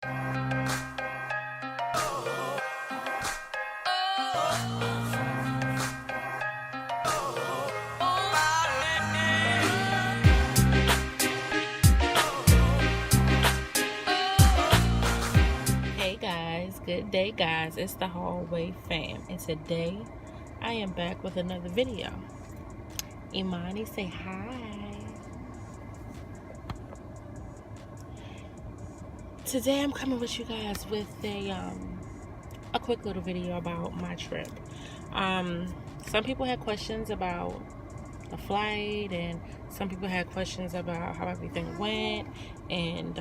Hey guys, good day guys, it's the Hallway Fam, and today I am back with another video. Imani, say hi. Today I'm coming with you guys with a quick little video about my trip. Some people had questions about the flight, and some people had questions about how everything went, and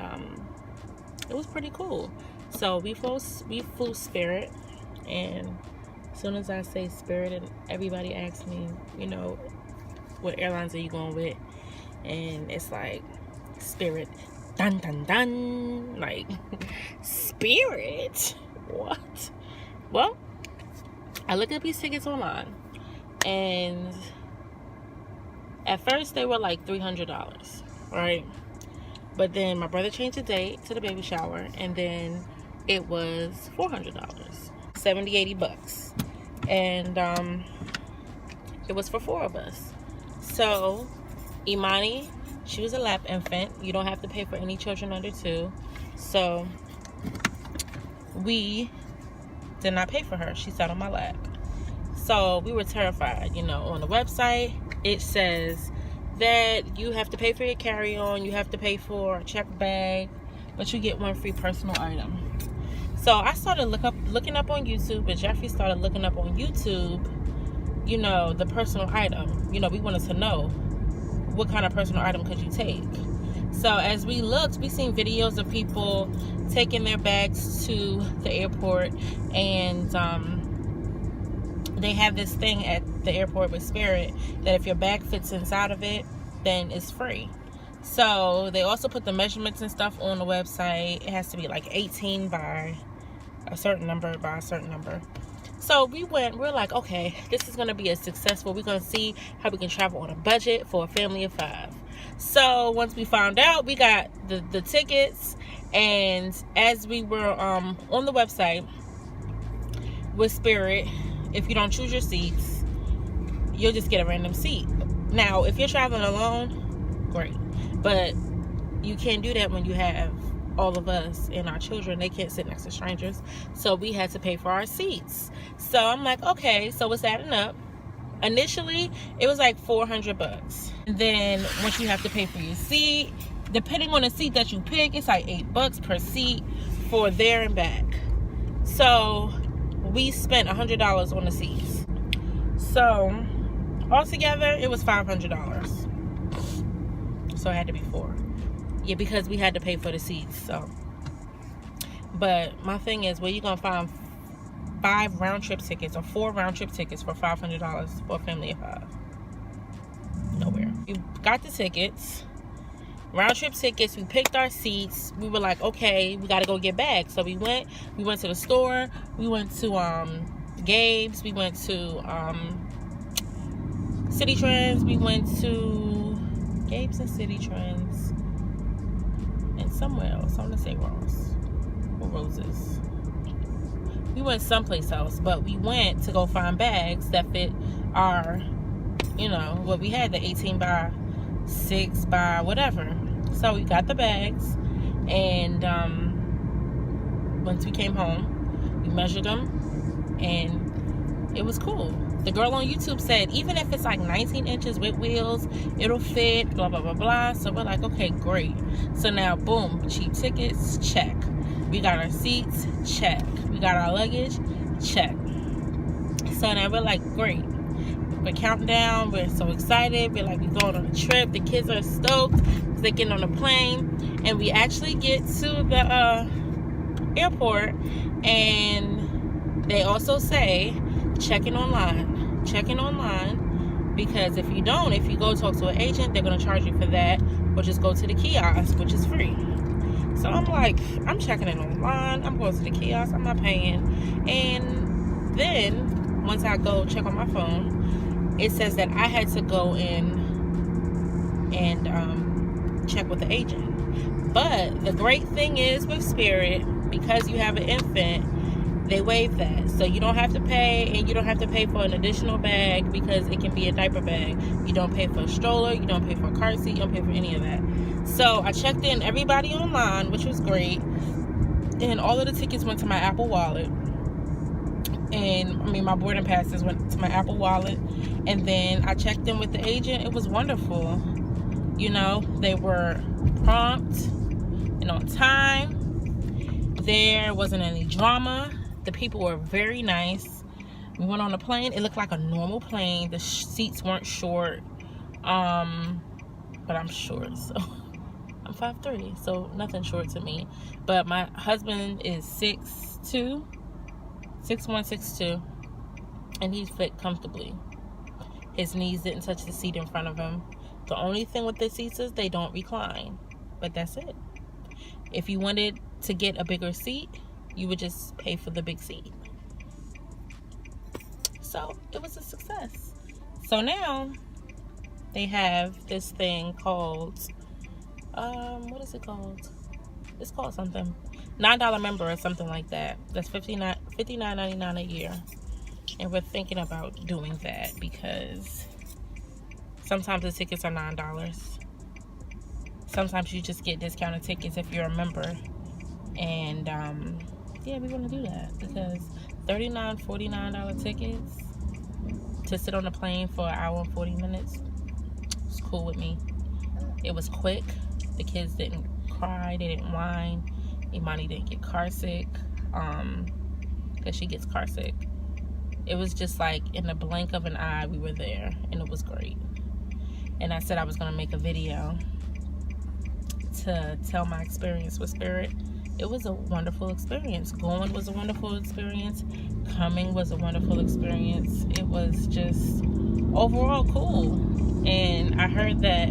it was pretty cool. So we flew Spirit, and as soon as I say Spirit, and everybody asks me, what airlines are you going with? And it's like Spirit, dun dun dun, like Spirit. What? Well, I looked up these tickets online, and at first they were like $300, right? But then my brother changed the date to the baby shower, and then it was $400, $80, and it was for 4 of us. So Imani, she was a lap infant. You don't have to pay for any children under 2. So we did not pay for her. She sat on my lap. So we were terrified. On the website it says that you have to pay for your carry-on, you have to pay for a check bag, but you get 1 free personal item. So I started looking up on YouTube, and Jeffrey started looking up on YouTube, the personal item. We wanted to know what kind of personal item could you take. So as we looked, we seen videos of people taking their bags to the airport, and they have this thing at the airport with Spirit that if your bag fits inside of it, then it's free. So they also put the measurements and stuff on the website. It has to be like 18 by a certain number by a certain number. So we're like, okay, this is going to be a successful. We're going to see how we can travel on a budget for a family of 5. So once we found out, we got the tickets, and as we were on the website with Spirit, if you don't choose your seats, you'll just get a random seat. Now, if you're traveling alone, great. But you can't do that when you have all of us and our children. They can't sit next to strangers. So we had to pay for our seats. So I'm like, okay, so it's adding up. Initially, it was like $400. And then once you have to pay for your seat, depending on the seat that you pick, it's like $8 per seat for there and back. So we spent $100 on the seats. So altogether, it was $500. So it had to be 4. Yeah, because we had to pay for the seats. So, but my thing is, where you gonna find 5 round trip tickets or 4 round trip tickets for $500 for a family of 5? Nowhere. We got the tickets, round trip tickets. We picked our seats. We were like, okay, we got to go get bags. So we went to the store. We went to Gabe's. We went to City Trends. We went to Gabe's and City Trends, and somewhere else. I want to say Ross or Roses. We went someplace else, but we went to go find bags that fit our, what we had, the 18 by 6 by whatever. So we got the bags, and once we came home, we measured them, and it was cool. The girl on YouTube said, even if it's like 19 inches with wheels, it'll fit, blah, blah, blah, blah. So we're like, okay, great. So now, boom, cheap tickets, check. We got our seats, check. We got our luggage, check. So now we're like, great. We're counting down. We're so excited. We're like, we're going on a trip. The kids are stoked because they're getting on a plane. And we actually get to the airport, and they also say, checking online, because if you go talk to an agent, they're going to charge you for that, or just go to the kiosk, which is free. So I'm like, I'm checking it online, I'm going to the kiosk, I'm not paying. And then once I go check on my phone, it says that I had to go in and check with the agent. But the great thing is with Spirit, because you have an infant, they waive that. So you don't have to pay, and you don't have to pay for an additional bag because it can be a diaper bag. You don't pay for a stroller, you don't pay for a car seat, you don't pay for any of that. So I checked in everybody online, which was great. And all of the tickets went to my Apple Wallet. And my boarding passes went to my Apple Wallet. And then I checked in with the agent. It was wonderful. You know, they were prompt and on time. There wasn't any drama. The people were very nice. We went on a plane. It looked like a normal plane. The seats weren't short. But I'm short, so I'm 5'3", so nothing short to me. But my husband is 6'2", 6'1", 6'2", and he fit comfortably. His knees didn't touch the seat in front of him. The only thing with the seats is they don't recline, but that's it. If you wanted to get a bigger seat, you would just pay for the big seat. So it was a success. So now they have this thing called, what is it called? It's called something. $9 member or something like that. That's $59.99 a year. And we're thinking about doing that because sometimes the tickets are $9. Sometimes you just get discounted tickets if you're a member. And yeah, we want to do that because $39, $49 tickets to sit on a plane for an hour and 40 minutes, it's cool with me. It was quick. The kids didn't cry, they didn't whine. Imani didn't get car sick, because she gets car sick. It was just like in the blink of an eye we were there, and it was great. And I said I was going to make a video to tell my experience with Spirit. It was a wonderful experience. Going was a wonderful experience. Coming was a wonderful experience. It was just overall cool. And I heard that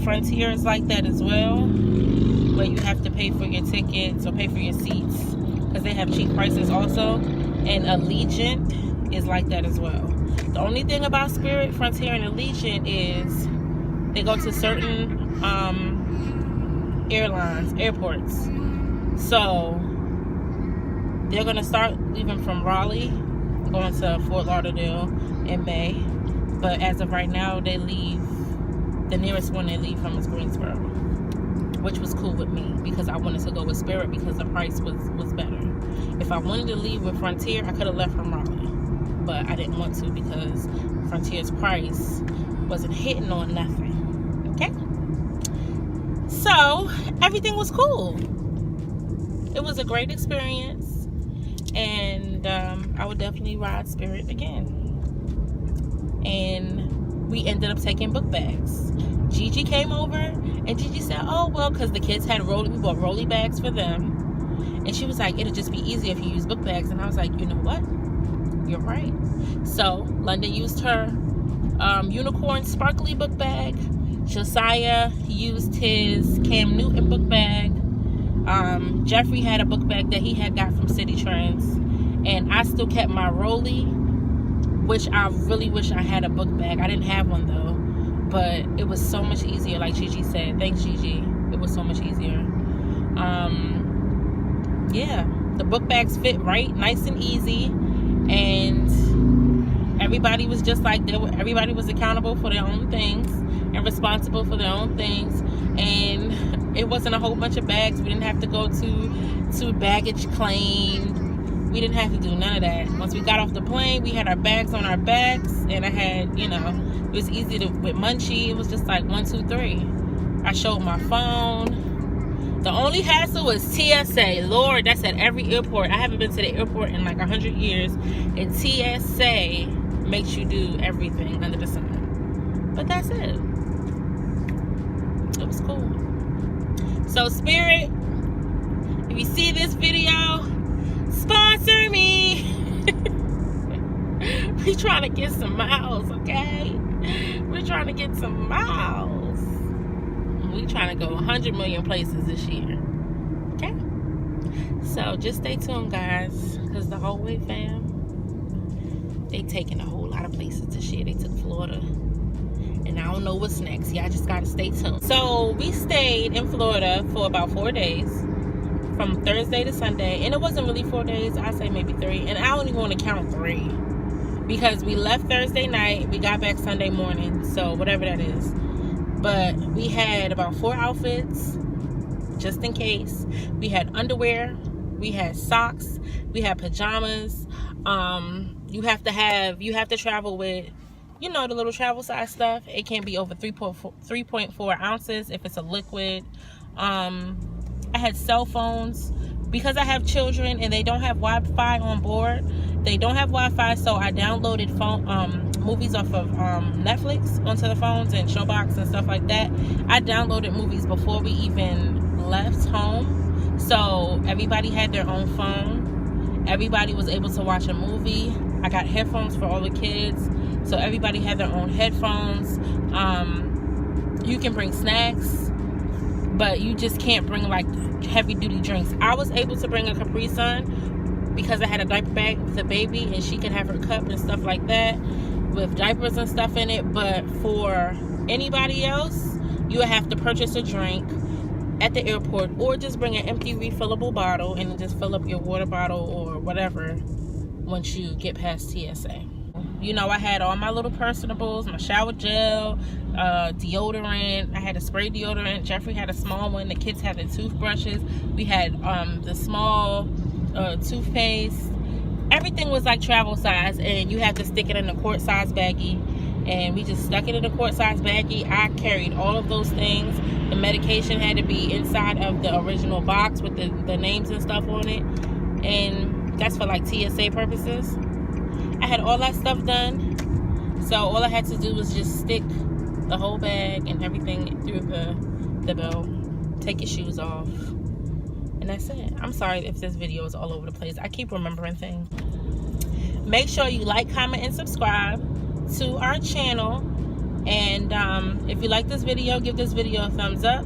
Frontier is like that as well, where you have to pay for your tickets or pay for your seats because they have cheap prices also. And Allegiant is like that as well. The only thing about Spirit, Frontier, and Allegiant is they go to certain airports. So they're going to start leaving from Raleigh, going to Fort Lauderdale in May. But as of right now, they leave, the nearest one they leave from is Greensboro, which was cool with me because I wanted to go with Spirit because the price was better. If I wanted to leave with Frontier, I could have left from Raleigh. But I didn't want to because Frontier's price wasn't hitting on nothing. Okay? So, everything was cool. It was a great experience, and I would definitely ride Spirit again. And we ended up taking book bags. Gigi came over, and Gigi said, oh, well, because the kids had we bought rolly bags for them. And she was like, it'll just be easier if you use book bags. And I was like, you know what? You're right. So, London used her unicorn sparkly book bag. Josiah used his Cam Newton book bag. Jeffrey had a book bag that he had got from City Trends, and I still kept my Rolly, which I really wish I had a book bag. I didn't have one though, but it was so much easier, like Gigi said. Thanks, Gigi. It was so much easier. Yeah, the book bags fit right, nice and easy, and everybody was just like everybody was accountable for their own things and responsible for their own things. And it wasn't a whole bunch of bags. We didn't have to go to baggage claim. We didn't have to do none of that. Once we got off the plane, we had our bags on our backs, and I had, it was easy with Munchie. It was just like 1, 2, 3. I showed my phone. The only hassle was TSA. Lord, that's at every airport. I haven't been to the airport in like 100 years, and TSA makes you do everything under the sun. But that's it. It was cool. So Spirit, if you see this video, sponsor me. We're trying to get some miles, okay? We're trying to get some miles. We're trying to go 100 million places this year. Okay? So just stay tuned, guys, because the Hallway fam, they taking a whole lot of places this year. They took Florida. and I don't know what's next. Y'all just gotta stay tuned. So we stayed in Florida for about 4 days, from Thursday to Sunday, and it wasn't really 4 days. I say maybe 3, and I don't even want to count 3 because we left Thursday night, we got back Sunday morning, so whatever that is. But we had about 4 outfits just in case. We had underwear, we had socks, we had pajamas. You have to travel with, you know, the little travel size stuff. It can't be over 3.4 ounces if it's a liquid. I had cell phones because I have children and they don't have Wi-Fi on board. They don't have Wi-Fi, so I downloaded movies off of Netflix onto the phones and Showbox and stuff like that. I downloaded movies before we even left home, so everybody had their own phone. Everybody was able to watch a movie. I got headphones for all the kids, so everybody had their own headphones. You can bring snacks, but you just can't bring like heavy duty drinks. I was able to bring a Capri Sun because I had a diaper bag with the baby and she could have her cup and stuff like that with diapers and stuff in it. But for anybody else, you would have to purchase a drink at the airport or just bring an empty refillable bottle and just fill up your water bottle or whatever once you get past TSA. You know, I had all my little personables, my shower gel, deodorant. I had a spray deodorant. Jeffrey had a small one. The kids had the toothbrushes. We had the small toothpaste. Everything was like travel size, and you had to stick it in a quart size baggie. And we just stuck it in a quart size baggie. I carried all of those things. The medication had to be inside of the original box with the names and stuff on it. And that's for like TSA purposes. I had all that stuff done. So all I had to do was just stick the whole bag and everything through the belt. Take your shoes off. And that's it. I'm sorry if this video is all over the place. I keep remembering things. Make sure you like, comment, and subscribe to our channel. And if you like this video, give this video a thumbs up.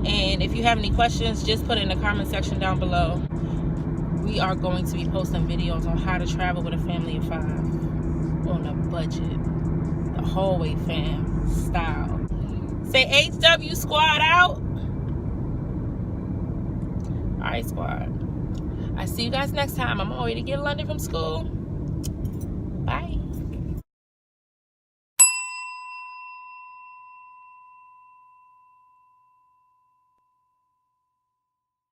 And if you have any questions, just put it in the comment section down below. We are going to be posting videos on how to travel with a family of 5 on a budget. The hallway fam style. Say HW squad out. Alright, squad. I see you guys next time. I'm on my way to get London from school.